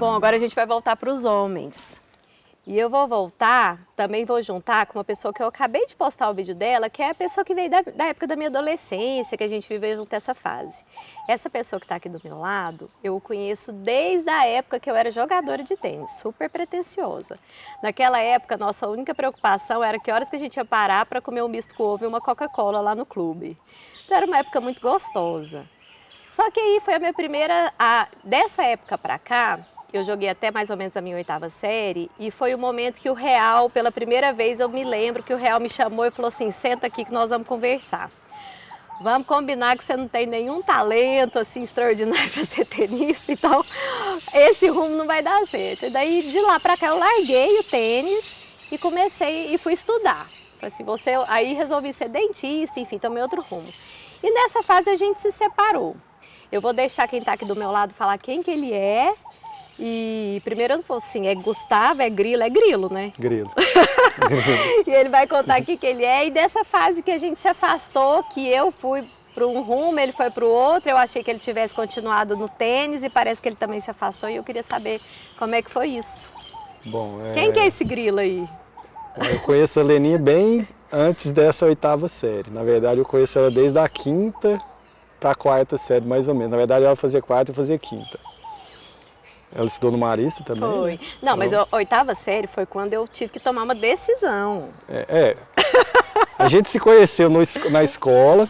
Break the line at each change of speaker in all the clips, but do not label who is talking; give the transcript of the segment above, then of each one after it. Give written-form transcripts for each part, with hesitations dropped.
Bom, agora a gente vai voltar para os homens. E eu vou voltar, também vou juntar com uma pessoa que eu acabei de postar o vídeo dela, que é a pessoa que veio da época da minha adolescência, que a gente viveu junto essa fase. Essa pessoa que está aqui do meu lado, eu o conheço desde a época que eu era jogadora de tênis, super pretensiosa. Naquela época, nossa única preocupação era que horas que a gente ia parar para comer um misto com ovo e uma Coca-Cola lá no clube. Então era uma época muito gostosa. Só que aí foi a minha primeira, dessa época para cá, eu joguei até mais ou menos a minha 8ª série e foi o momento que o Real, pela primeira vez eu me lembro que o Real me chamou e falou assim, senta aqui que nós vamos conversar. Vamos combinar que você não tem nenhum talento assim extraordinário para ser tenista, então esse rumo não vai dar certo. E daí de lá para cá eu larguei o tênis e comecei e fui estudar. Assim, aí resolvi ser dentista, enfim, tomei outro rumo. E nessa fase a gente se separou. Eu vou deixar quem está aqui do meu lado falar quem que ele é. E primeiro eu falo assim, é Gustavo, é Grilo, né?
Grilo.
E ele vai contar aqui que ele é. E dessa fase que a gente se afastou, que eu fui para um rumo, ele foi para o outro, eu achei que ele tivesse continuado no tênis e parece que ele também se afastou e eu queria saber como é que foi isso.
Bom,
Quem que é esse Grilo aí?
Eu conheço a Leninha bem antes dessa 8ª série. Na verdade, eu conheço ela desde a 5ª para a 4ª série, mais ou menos. Na verdade, ela fazia 4ª e eu fazia 5ª. Ela estudou no Marista também?
Foi.
Né?
Não, mas a 8ª série foi quando eu tive que tomar uma decisão.
A gente se conheceu na escola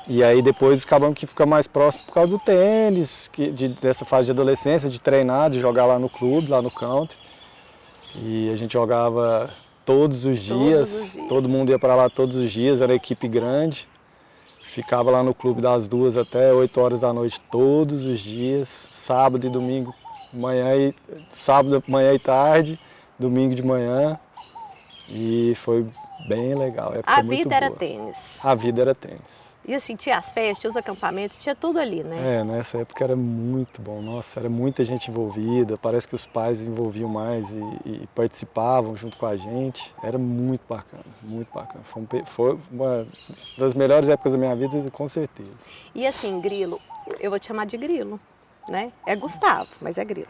e aí depois acabamos que fica mais próximo por causa do tênis, dessa fase de adolescência, de treinar, de jogar lá no clube, lá no country. E a gente jogava todos os dias, todo mundo ia para lá todos os dias, era equipe grande. Ficava lá no clube das 2 até 8 horas da noite todos os dias, sábado e domingo, sábado manhã e tarde, domingo de manhã. E foi bem legal.
A vida era tênis.
A vida era tênis.
E assim, tinha as festas, tinha os acampamentos, tinha tudo ali, né?
Nessa época era muito bom. Nossa, era muita gente envolvida. Parece que os pais envolviam mais e participavam junto com a gente. Era muito bacana, muito bacana. Foi uma das melhores épocas da minha vida, com certeza.
E assim, Grilo, eu vou te chamar de Grilo, né? É Gustavo, mas é Grilo.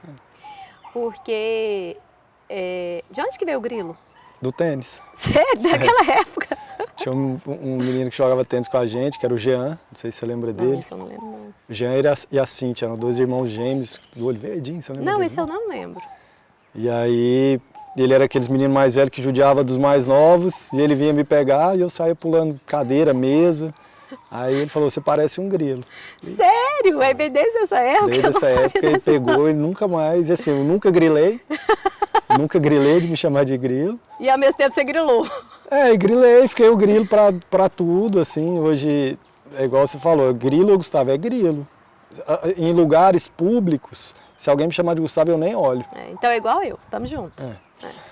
Porque, de onde que veio o Grilo?
Do tênis.
Sério? Daquela época?
Tinha um menino que jogava tênis com a gente, que era o Jean, não sei se você lembra dele.
Não, isso eu não lembro, não.
O Jean e a Cíntia, eram 2 irmãos gêmeos, do olho verdinho, você lembra?
Não,
dele,
esse eu não lembro.
E aí, ele era aqueles meninos mais velhos que judiava dos mais novos, e ele vinha me pegar e eu saía pulando cadeira, mesa. Aí ele falou, você parece um grilo.
Sério? É bem desde essa época?
Desde essa época ele pegou e nunca mais, e assim, eu nunca grilei. Nunca grilei de me chamar de grilo.
E ao mesmo tempo você grilou?
Grilei, fiquei o grilo pra tudo, assim. Hoje, é igual você falou, grilo ou Gustavo, é grilo. Em lugares públicos, se alguém me chamar de Gustavo, eu nem olho.
Então é igual eu, tamo junto.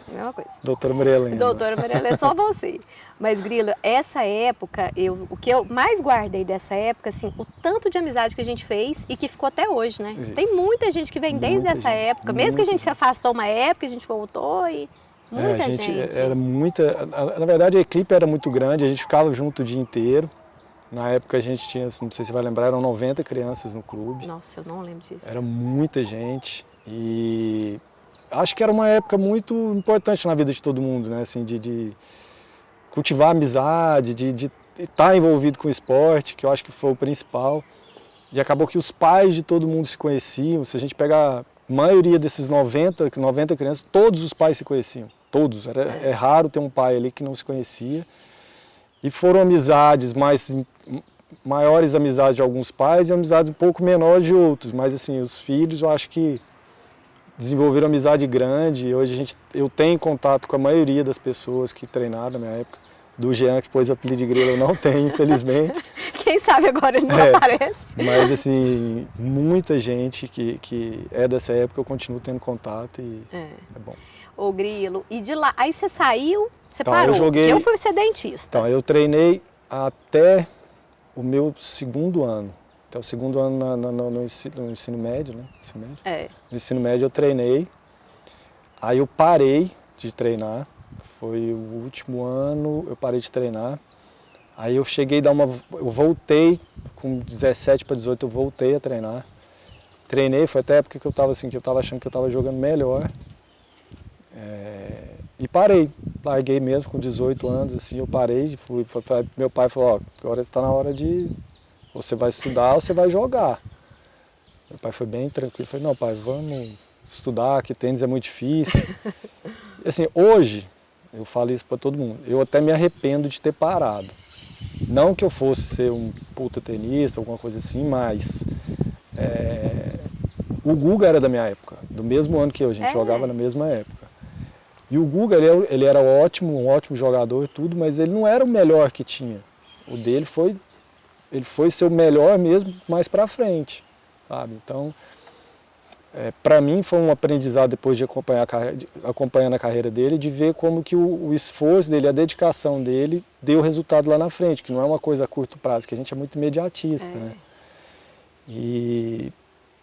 Mesma coisa.
Doutora Maria Helena.
Doutora Maria Helena, só você. Mas, Grilo, essa época, o que eu mais guardei dessa época, assim, o tanto de amizade que a gente fez e que ficou até hoje, né? Isso. Tem muita gente que vem desde essa época, mesmo que a gente se afastou uma época, a gente voltou e muita gente.
Era muita. Na verdade, a equipe era muito grande, a gente ficava junto o dia inteiro. Na época a gente tinha, não sei se você vai lembrar, eram 90 crianças no clube.
Nossa, eu não lembro disso.
Era muita gente e acho que era uma época muito importante na vida de todo mundo, né? Assim, de cultivar amizade, de estar envolvido com o esporte, que eu acho que foi o principal. E acabou que os pais de todo mundo se conheciam. Se a gente pegar a maioria desses 90 crianças, todos os pais se conheciam. Todos. É raro ter um pai ali que não se conhecia. E foram amizades maiores amizades de alguns pais e amizades um pouco menores de outros. Mas assim, os filhos eu acho que desenvolveram amizade grande. E hoje eu tenho contato com a maioria das pessoas que treinaram na minha época. Do Jean, que pôs o apelido de grilo, eu não tenho, infelizmente.
Quem sabe agora ele não aparece.
Mas assim, muita gente que é dessa época eu continuo tendo contato e é bom.
Ô Grilo, e de lá, aí você saiu, você parou, eu fui ser dentista.
Então, eu treinei até o meu 2º ano. Até o 2º ano no ensino médio, né? No ensino médio eu treinei, aí eu parei de treinar, foi o último ano, eu parei de treinar. Aí eu cheguei a eu voltei, com 17 para 18 eu voltei a treinar. treinei, foi até a época que eu estava assim, que eu estava achando que eu estava jogando melhor. E parei, larguei mesmo com 18 anos, assim, eu parei, meu pai falou, ó, agora está na hora de, você vai estudar ou você vai jogar. Meu pai foi bem tranquilo, falei, não pai, vamos estudar, que tênis é muito difícil. E assim, hoje, eu falo isso para todo mundo, eu até me arrependo de ter parado. Não que eu fosse ser um puta tenista, alguma coisa assim, mas o Guga era da minha época, do mesmo ano que eu, a gente jogava na mesma época. E o Guga, ele era ótimo, um ótimo jogador, tudo, mas ele não era o melhor que tinha. O dele ele foi ser o melhor mesmo mais pra frente, sabe? Então, para mim foi um aprendizado depois de acompanhando a carreira dele, de ver como que o esforço dele, a dedicação dele deu resultado lá na frente, que não é uma coisa a curto prazo, que a gente é muito imediatista, né? E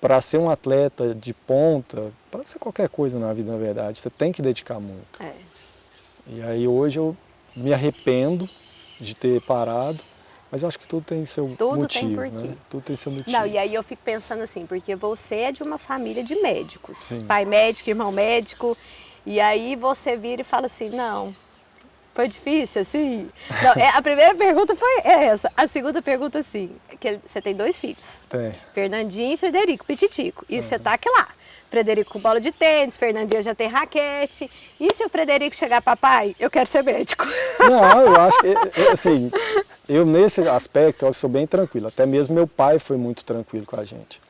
para ser um atleta de ponta, para ser qualquer coisa na vida, na verdade, você tem que dedicar muito. E aí hoje eu me arrependo de ter parado, mas eu acho que tudo tem seu motivo, né? Tudo tem seu motivo.
Não, e aí eu fico pensando assim, porque você é de uma família de médicos, sim, pai médico, irmão médico, e aí você vira e fala assim, não, foi difícil assim? Não, a primeira pergunta foi essa, a segunda pergunta assim, que você tem 2 filhos,
tem.
Fernandinho e Frederico, Pititico, e você tá aqui lá. Frederico com bola de tênis, Fernandinho já tem raquete. E se o Frederico chegar, papai, eu quero ser médico?
Não, eu acho que, assim, eu nesse aspecto eu sou bem tranquilo. Até mesmo meu pai foi muito tranquilo com a gente.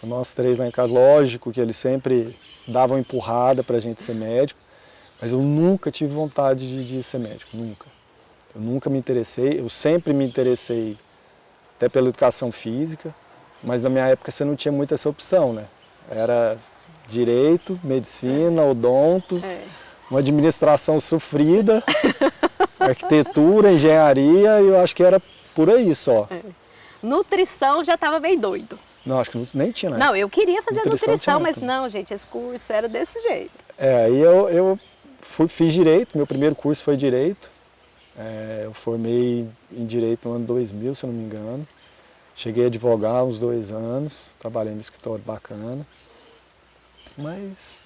Com nós 3 lá em casa, lógico que eles sempre davam empurrada pra gente ser médico, mas eu nunca tive vontade de ser médico, nunca. Eu nunca me interessei, eu sempre me interessei até pela educação física, mas na minha época você não tinha muito essa opção, né? Era direito, medicina, odonto, uma administração sofrida, arquitetura, engenharia, e eu acho que era por aí só.
Nutrição já estava bem doido.
Não, acho que nem tinha, né?
Não, eu queria fazer nutrição, mas não, gente, esse curso era desse jeito.
Aí eu fiz direito, meu primeiro curso foi direito. Eu formei em direito no ano 2000, se eu não me engano. Cheguei a advogar uns 2 anos, trabalhei no escritório bacana, mas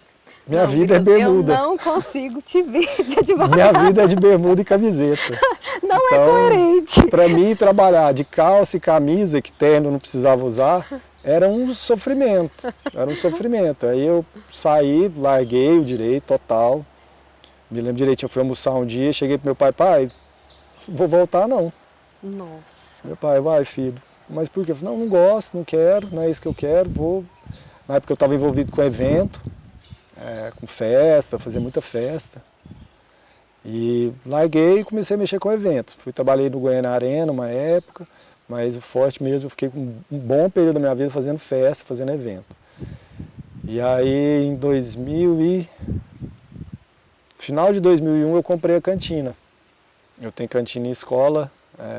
minha vida é bermuda.
Eu não consigo te ver de advogado.
Minha vida é de bermuda e camiseta.
Não então, é coerente.
Para mim, trabalhar de calça e camisa, que terno não precisava usar, era um sofrimento. Era um sofrimento. Aí eu saí, larguei o direito total. Me lembro direitinho, eu fui almoçar um dia, cheguei pro meu pai, pai, vou voltar não.
Nossa.
Meu pai, vai filho. Mas por quê? Eu falei, não gosto, não quero, não é isso que eu quero, vou. Na época eu estava envolvido com evento, com festa, fazia muita festa. E larguei e comecei a mexer com eventos. Trabalhei no Goiânia Arena uma época, mas o forte mesmo, eu fiquei com um bom período da minha vida fazendo festa, fazendo evento. E aí em final de 2001 eu comprei a cantina. Eu tenho cantina em escola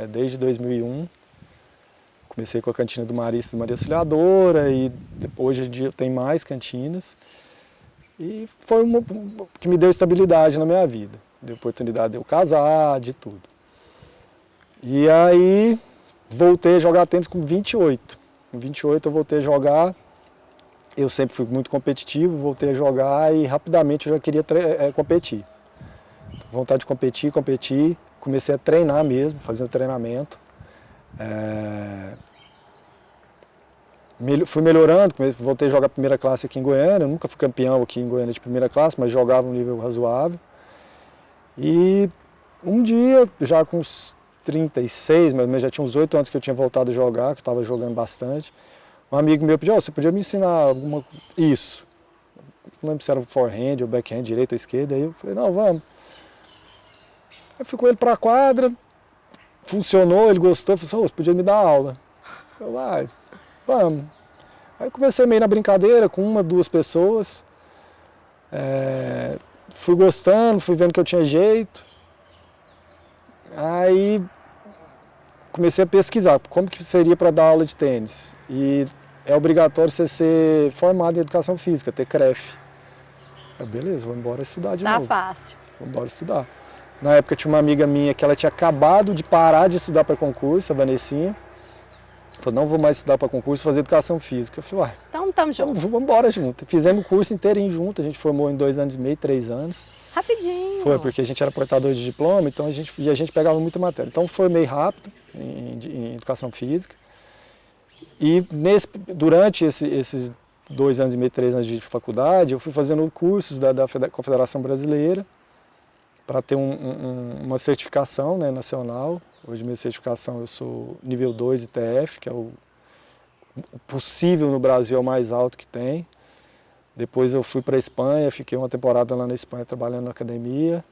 desde 2001. Comecei com a cantina do Marista e Maria Auxiliadora e hoje em dia tem mais cantinas. E foi que me deu estabilidade na minha vida. Deu oportunidade de eu casar, de tudo. E aí voltei a jogar tênis com 28. Com 28 eu voltei a jogar. Eu sempre fui muito competitivo, voltei a jogar e rapidamente eu já queria competir. Vontade de competir. Comecei a treinar mesmo, fazer o treinamento. Fui melhorando, voltei a jogar primeira classe aqui em Goiânia, eu nunca fui campeão aqui em Goiânia de primeira classe, mas jogava um nível razoável. E um dia, já com uns 36, mas já tinha uns 8 anos que eu tinha voltado a jogar, que eu estava jogando bastante, um amigo meu pediu, você podia me ensinar isso? Não lembro se era forehand ou backhand, direita ou esquerda, aí eu falei, não, vamos. Aí fui com ele para a quadra, funcionou, ele gostou, falou assim, você podia me dar aula? Eu vai. Vamos. Aí comecei meio na brincadeira com 1, 2 pessoas. Fui gostando, fui vendo que eu tinha jeito. Aí comecei a pesquisar como que seria para dar aula de tênis. E é obrigatório você ser formado em educação física, ter CREF. Beleza, vou embora estudar de novo.
Tá fácil.
Vou embora estudar. Na época tinha uma amiga minha que ela tinha acabado de parar de estudar para concurso, a Vanessinha. Falou, não vou mais estudar para concurso, vou fazer educação física. Eu falei, uai,
Então, tamo junto.
vamos embora junto. Fizemos o curso inteirinho junto, a gente formou em 2 anos e meio, 3 anos.
Rapidinho.
Foi, porque a gente era portador de diploma, então a gente pegava muita matéria. Então formei rápido em educação física. E durante esses 2 anos e meio, 3 anos de faculdade, eu fui fazendo cursos da Confederação Brasileira para ter uma certificação, né, nacional. Hoje minha certificação eu sou nível 2 ITF, que é o possível no Brasil, é o mais alto que tem. Depois eu fui para a Espanha, fiquei uma temporada lá na Espanha trabalhando na academia.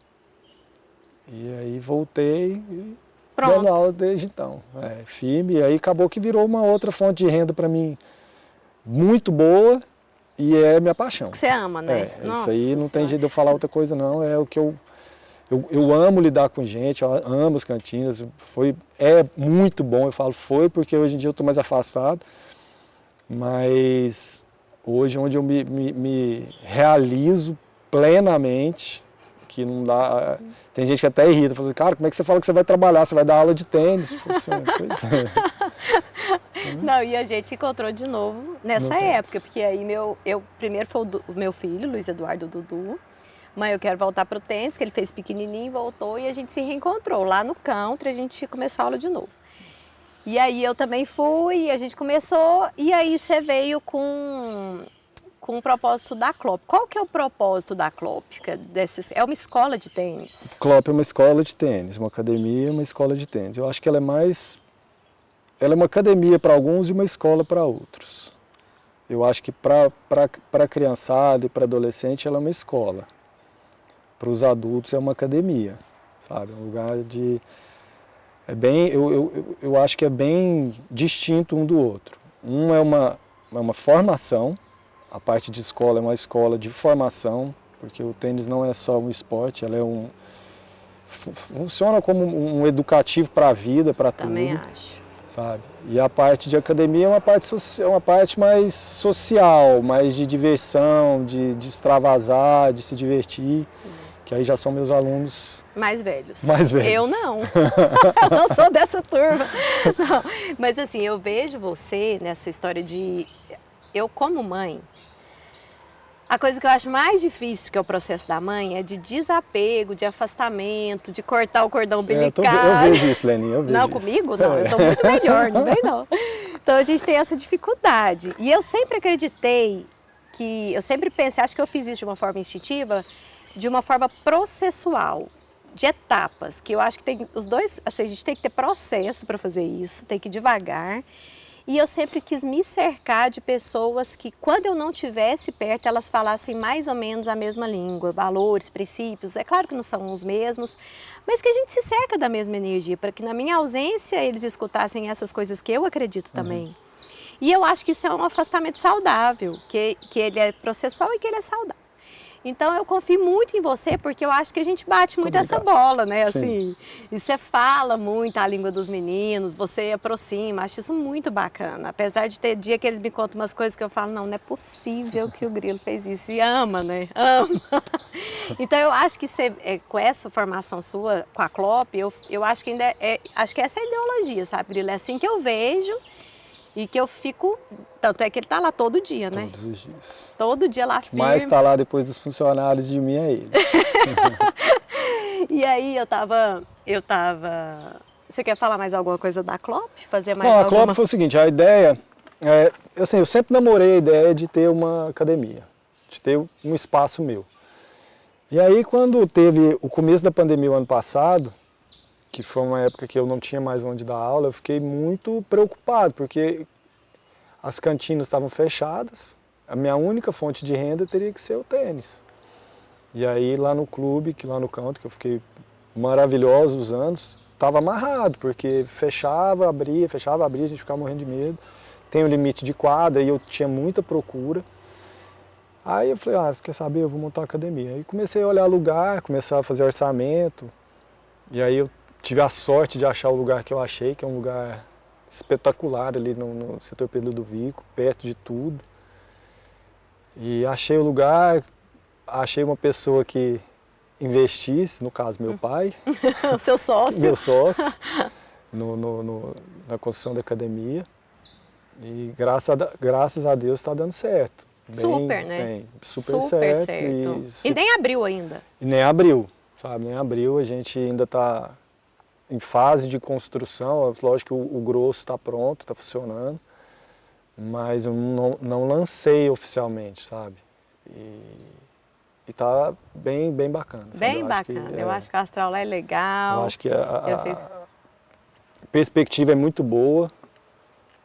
E aí voltei e dando aula desde então. Firme. E aí acabou que virou uma outra fonte de renda para mim muito boa e é minha paixão.
Que você ama, né?
Isso aí não tem jeito de eu falar outra coisa não, é o que eu amo lidar com gente, eu amo as cantinas, é muito bom, eu falo porque hoje em dia eu estou mais afastado, mas hoje onde eu me realizo plenamente, que não dá, tem gente que até irrita, fala assim, cara, como é que você fala que você vai trabalhar, você vai dar aula de tênis? Pois é.
Não, e a gente encontrou de novo nessa época, porque aí primeiro foi o meu filho, Luiz Eduardo Dudu. Mãe, eu quero voltar para o tênis, que ele fez pequenininho, voltou e a gente se reencontrou. Lá no country a gente começou a aula de novo. E aí eu também fui, a gente começou, e aí você veio com o propósito da Clop. Qual que é o propósito da Clop? É uma escola de tênis?
Clop é uma escola de tênis, uma academia, uma escola de tênis. Eu acho que ela é uma academia para alguns e uma escola para outros. Eu acho que para criançada e para adolescente ela é uma escola. Para os adultos é uma academia, sabe? Um lugar de... eu acho que é bem distinto um do outro. É uma formação, a parte de escola é uma escola de formação, porque o tênis não é só um esporte, ela funciona como um educativo para a vida, para tudo.
Também acho.
Sabe? E a parte de academia é uma parte mais social, mais de diversão, de extravasar, de se divertir. Que aí já são meus alunos
mais velhos. Eu não. Eu não sou dessa turma. Não. Mas assim, eu vejo você nessa história de... Eu como mãe, a coisa que eu acho mais difícil que é o processo da mãe é de desapego, de afastamento, de cortar o cordão umbilical.
Eu vejo isso, Leninha, eu vejo
não,
isso.
Comigo não, eu estou muito melhor, não vem não. Então a gente tem essa dificuldade. E eu sempre acreditei eu sempre pensei, acho que eu fiz isso de uma forma instintiva, de uma forma processual, de etapas, que eu acho que tem os dois, assim, a gente tem que ter processo para fazer isso, tem que ir devagar. E eu sempre quis me cercar de pessoas que, quando eu não estivesse perto, elas falassem mais ou menos a mesma língua, valores, princípios. É claro que não são os mesmos, mas que a gente se cerca da mesma energia, para que na minha ausência eles escutassem essas coisas que eu acredito também. E eu acho que isso é um afastamento saudável, que ele é processual e que ele é saudável. Então eu confio muito em você, porque eu acho que a gente bate muito essa bola, né? Assim, e você fala muito a língua dos meninos, você aproxima, acho isso muito bacana. Apesar de ter dia que eles me contam umas coisas que eu falo, não é possível que o Grilo fez isso. E ama, né? Ama. Então eu acho que você, com essa formação sua, com a Clop, eu acho que ainda acho que essa é a ideologia, sabe, Grilo? É assim que eu vejo. E que eu fico, tanto é que ele está lá todo dia, né?
Todos os dias.
Todo dia lá firme.
Mas está lá depois dos funcionários de mim é ele.
E aí eu tava... Você quer falar mais alguma coisa da Clop? Fazer mais
Não,
alguma...
a Clop foi o seguinte, a ideia... eu sempre namorei a ideia de ter uma academia, de ter um espaço meu. E aí quando teve o começo da pandemia o ano passado, que foi uma época que eu não tinha mais onde dar aula, eu fiquei muito preocupado, porque as cantinas estavam fechadas, a minha única fonte de renda teria que ser o tênis. E aí lá no clube, lá no country, que eu fiquei maravilhosos anos, estava amarrado, porque fechava, abria, a gente ficava morrendo de medo. Tem um limite de quadra e eu tinha muita procura. Aí eu falei, você quer saber, eu vou montar uma academia. Aí comecei a olhar lugar, começar a fazer orçamento, e aí eu tive a sorte de achar o lugar que eu achei, que é um lugar espetacular ali no setor Pedro Ludovico, perto de tudo. E achei o lugar, achei uma pessoa que investisse, no caso meu pai.
O seu sócio.
Meu sócio, na construção da academia. E graças a Deus está dando certo.
Super, né?
Bem, super certo.
E nem abriu ainda.
E nem abriu, sabe? Nem abriu, a gente ainda está em fase de construção. Lógico que o grosso está pronto, está funcionando, mas eu não lancei oficialmente, sabe? E tá bem bacana. Sabe?
Bem bacana. Eu acho que o astral lá é legal.
Eu acho que a perspectiva é muito boa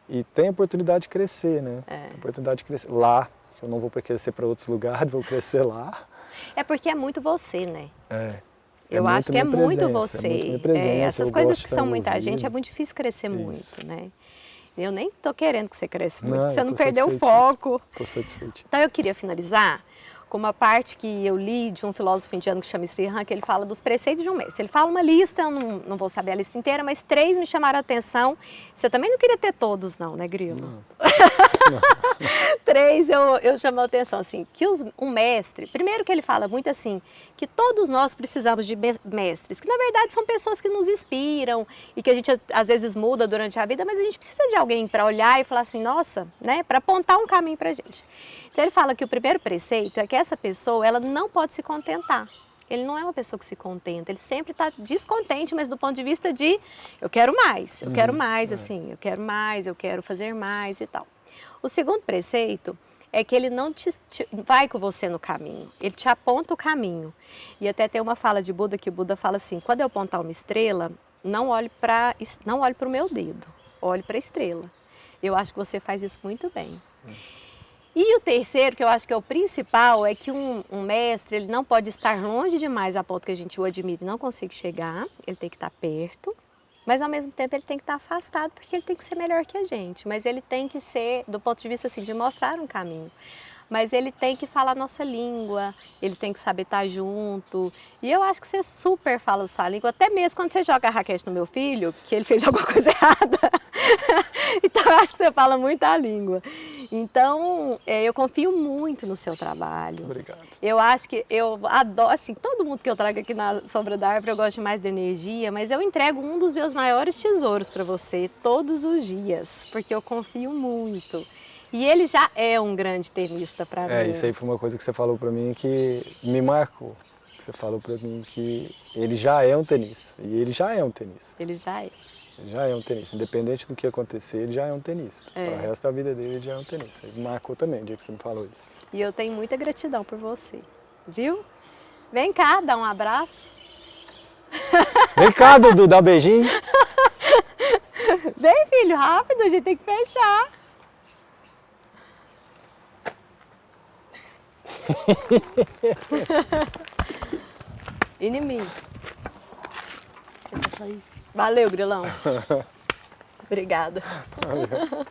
e tem a oportunidade de crescer, né? Tem a oportunidade de crescer lá. Eu não vou crescer para outros lugares, vou crescer lá.
É porque é muito você, né? Eu
muito
acho que é
minha
muito
presença,
você.
é muito minha presença,
Essas
eu
coisas
gosto de
que
estar
são muita
envolvido.
gente, é muito difícil crescer muito,
Isso.
né? Eu nem tô querendo que você cresça muito,
Não,
pra você
eu
não
tô
perder o
satisfeitíssimo.
foco.
Estou satisfeito.
Então eu queria finalizar com uma parte que eu li de um filósofo indiano que chama Sri Ram, que ele fala dos preceitos de um mestre. Ele fala uma lista, eu não vou saber a lista inteira, mas 3 me chamaram a atenção. Você também não queria ter todos não, né, Grilo?
Não.
3 eu chamo a atenção, assim, que um mestre, primeiro que ele fala muito assim, que todos nós precisamos de mestres, que na verdade são pessoas que nos inspiram e que a gente às vezes muda durante a vida, mas a gente precisa de alguém para olhar e falar assim, nossa, né, para apontar um caminho para a gente. Então ele fala que o primeiro preceito é que essa pessoa, ela não pode se contentar. Ele não é uma pessoa que se contenta, ele sempre está descontente, mas do ponto de vista de eu quero mais, assim, eu quero mais, eu quero fazer mais e tal. O segundo preceito é que ele não vai com você no caminho, ele te aponta o caminho. E até tem uma fala de Buda que o Buda fala assim, quando eu apontar uma estrela, não olhe para o meu dedo, olhe para a estrela. Eu acho que você faz isso muito bem. E o terceiro, que eu acho que é o principal, é que um mestre, ele não pode estar longe demais a ponto que a gente o admire e não consiga chegar, ele tem que estar perto, mas ao mesmo tempo ele tem que estar afastado, porque ele tem que ser melhor que a gente, mas ele tem que ser, do ponto de vista assim, de mostrar um caminho. Mas ele tem que falar a nossa língua, ele tem que saber estar junto. E eu acho que você super fala a sua língua, até mesmo quando você joga a raquete no meu filho, que ele fez alguma coisa errada. Então eu acho que você fala muito a língua. Então eu confio muito no seu trabalho.
Obrigado.
Eu acho que eu adoro, assim, todo mundo que eu trago aqui na Sombra da Árvore eu gosto mais da energia, mas eu entrego um dos meus maiores tesouros para você todos os dias, porque eu confio muito. E ele já é um grande tenista para mim.
Isso aí foi uma coisa que você falou para mim que me marcou. Você falou para mim que ele já é um tenista. E ele já é um tenista.
Ele já é.
Ele já é um tenista. Independente do que acontecer, ele já é um tenista. Para o resto da vida dele, ele já é um tenista. Ele marcou também o dia que você me falou isso.
E eu tenho muita gratidão por você, viu? Vem cá, dá um abraço.
Vem cá, Dudu, dá um beijinho.
Vem, filho, rápido, a gente tem que fechar. E em mim. Valeu, Grilão. Obrigada.
Valeu.